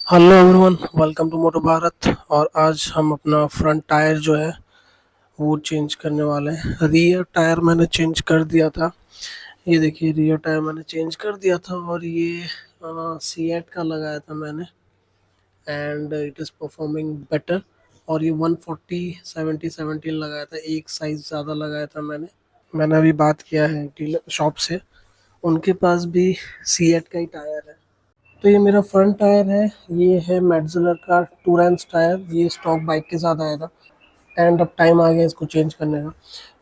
Hello everyone, welcome to मोटो भारत। और आज हम अपना फ्रंट टायर जो है वो चेंज करने वाले हैं। रियर टायर मैंने चेंज कर दिया था। ये देखिए, रियर टायर मैंने चेंज कर दिया था और ये सीएट का लगाया था मैंने, and it is performing better. और ये 140 70 17 लगाया था, एक साइज़ ज़्यादा लगाया था मैंने अभी बात किया है डीलर शॉप से, उनके पास भी सीएट का ही टायर है। तो ये मेरा फ्रंट टायर है। ये है मेटजिलर का टूरेंस टायर। ये स्टॉक बाइक के साथ आया था, एंड अब टाइम आ गया इसको चेंज करने का।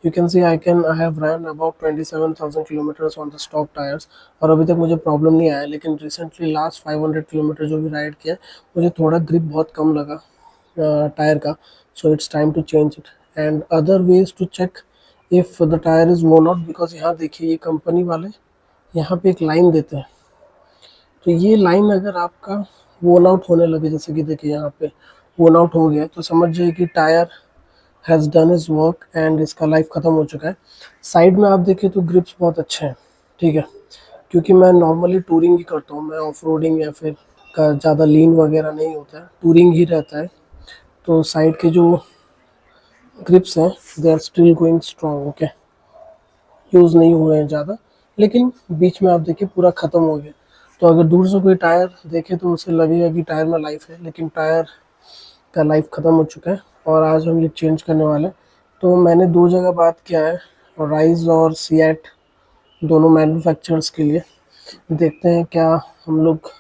You can see I have run about 27,000 kilometres on the stock tyres, और अभी तक मुझे प्रॉब्लम नहीं आया। लेकिन रिसेंटली लास्ट 500 किलोमीटर जो भी राइड किया, मुझे थोड़ा ग्रिप बहुत कम लगा टायर का। So it's time to change it. And other ways to check if the tyre is worn out, because यहाँ देखिए, ये कंपनी वाले यहाँ पे एक लाइन देते हैं। तो ये लाइन अगर आपका वोन आउट होने लगे, जैसे कि देखिए यहाँ पे वोन आउट हो गया, तो समझ जाइए कि tyre has done is work and इसका लाइफ ख़त्म हो चुका है। साइड में आप देखिए तो ग्रिप्स बहुत अच्छे हैं, ठीक है। क्योंकि मैं नॉर्मली टूरिंग ही करता हूँ, मैं ऑफ रोडिंग या फिर का ज़्यादा लीन वगैरह नहीं होता है, टूरिंग ही रहता है। तो साइड के जो ग्रिप्स हैं, they are still going strong, okay. Use नहीं हुए हैं ज़्यादा, लेकिन बीच में आप देखिए पूरा ख़त्म हो गया। तो अगर दूर से कोई टायर देखे तो उसे लगेगा कि टायर में लाइफ है, लेकिन टायर का लाइफ ख़त्म हो चुका है और आज हम ये चेंज करने वाले हैं। तो मैंने दो जगह बात किया है, राइज और सीएट, दोनों मैन्युफैक्चरर्स के लिए। देखते हैं क्या हम लोग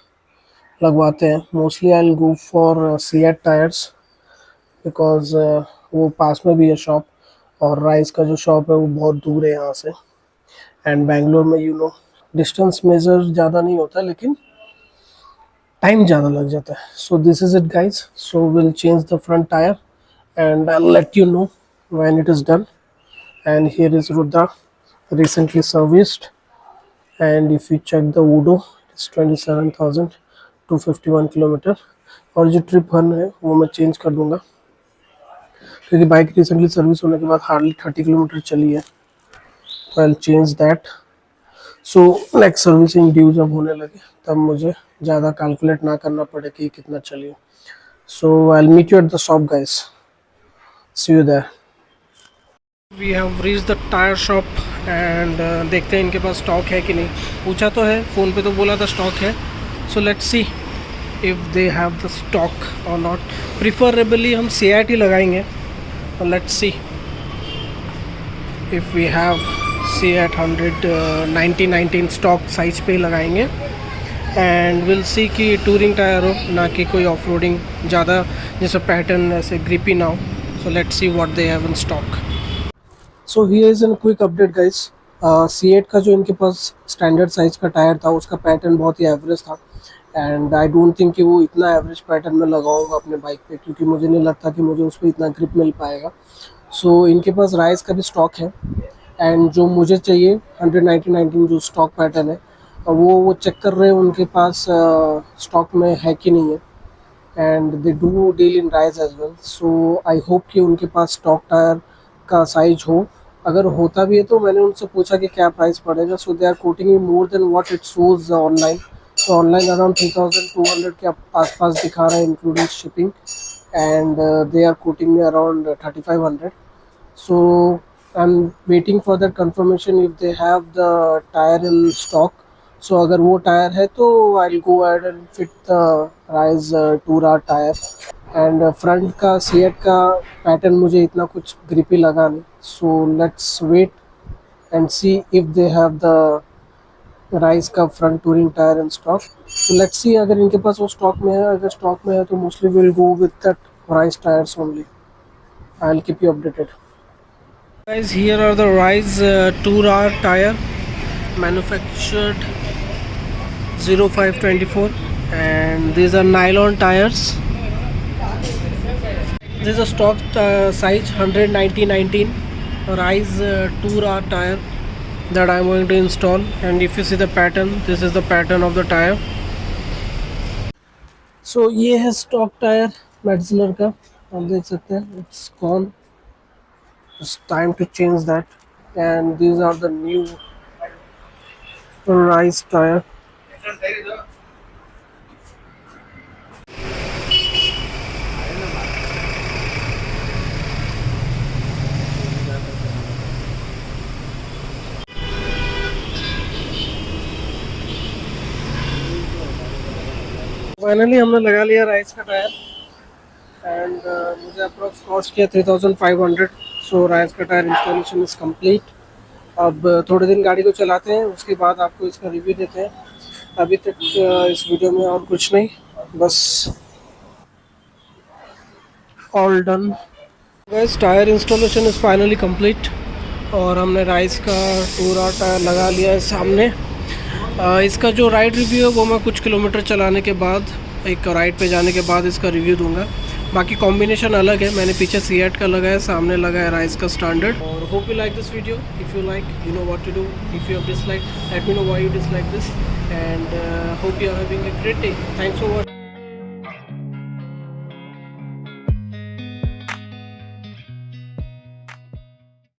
लगवाते हैं। Mostly I will go for CEAT tyres, because वो पास में भी है शॉप, और राइस का जो शॉप है वो बहुत दूर है यहाँ से। एंड बैंगलोर में डिस्टेंस मेजर ज़्यादा नहीं होता, लेकिन टाइम ज़्यादा लग जाता है। So this is it guys. So will change the front tyre and I let you know when it is done. And here is Rudra, recently serviced, and if you check the Udo, it's 27,251 kilometre. और जो trip one है वो मैं change कर दूंगा, क्योंकि bike recently service होने के बाद हार्डली 30 किलोमीटर चली है। तो I change that. So next servicing due जब होने लगे, तब मुझे ज़्यादा कैलकुलेट ना करना पड़े कि कितना चलिए। So I meet you at the shop guys, see you there. We have reach the tyre shop and देखते हैं इनके पास स्टॉक है कि नहीं। पूछा तो है फ़ोन पे, तो बोला था स्टॉक है। So let's see if they have the stock और नॉट। प्रिफरेबली हम CIT लगाएंगे, और let's see if we have CIT 100 stock size पे लगाएंगे। एंड विल सी कि टूरिंग टायर हो, ना कि कोई ऑफ रोडिंग ज़्यादा जैसे पैटर्न ऐसे ग्रिपी ना हो। सो let's see what they have in stock. So here is an quick update guys. C8 का जो इनके पास स्टैंडर्ड साइज का टायर था, उसका पैटर्न बहुत ही एवरेज था। एंड आई डोंट थिंक कि वो इतना एवरेज पैटर्न में लगाऊंगा अपने बाइक पे, क्योंकि मुझे नहीं लगता कि मुझे उस पर इतना ग्रिप मिल पाएगा। सो इनके पास राइस का भी स्टॉक है, एंड जो मुझे चाहिए 100 जो स्टॉक पैटर्न है, वो चेक कर रहे हैं उनके पास स्टॉक में है कि नहीं है। And they do deal in rice as well. So I hope कि उनके पास स्टॉक टायर का साइज हो। अगर होता भी है तो मैंने उनसे पूछा कि क्या प्राइस पड़ेगा। So they are quoting me more than what it shows online. तो ऑनलाइन अराउंड 3,200 के आसपास दिखा रहा है, including shipping. And they are quoting me around 3,500। So I'm waiting for that confirmation if they have the tire in stock. So अगर वो tyre है तो I'll go ahead and fit the Rise Tourer tyre. And front का सीएट का pattern मुझे इतना कुछ grippy लगा नहीं। So let's wait and see if they have the Rise का front touring tyre in stock. तो लेट्स सी अगर इनके पास वो स्टॉक में है। अगर स्टॉक में है तो mostly will go with that rise tyres only. I will keep you updated. Guys, here are the Rise Tourer tire, manufactured 0524, and these are nylon tires. This is a stock size 190/19 Rise Tourer tire that I am going to install. And if you see the pattern, this is the pattern of the tire. So ये है stock tyre मेटजिलर का, आप देख सकते हैं, it's gone. It's time to change that. And these are the new Rise tire. Finally हमने लगा लिया राइस का टायर एंड मुझे अप्रोक्स कॉस्ट किया 3500। सो राइस का टायर इंस्टॉलेशन इज़ कंप्लीट। अब थोड़े दिन गाड़ी को चलाते हैं, उसके बाद आपको इसका रिव्यू देते हैं। अभी तक इस वीडियो में और कुछ नहीं, बस all done. Gas tyre installation is finally complete और हमने राइस का पूरा टायर लगा लिया है सामने। इसका जो राइड रिव्यू है वो मैं कुछ किलोमीटर चलाने के बाद, एक राइड पे जाने के बाद इसका रिव्यू दूंगा। बाकी कॉम्बिनेशन अलग है, मैंने पीछे सीएट का लगाया, सामने लगाया राइस का स्टैंडर्ड। और hope you like this video. If you like, you know what to do. If you have dislike, let me know why you dislike this and hope you are having a great day. Thanks for watching.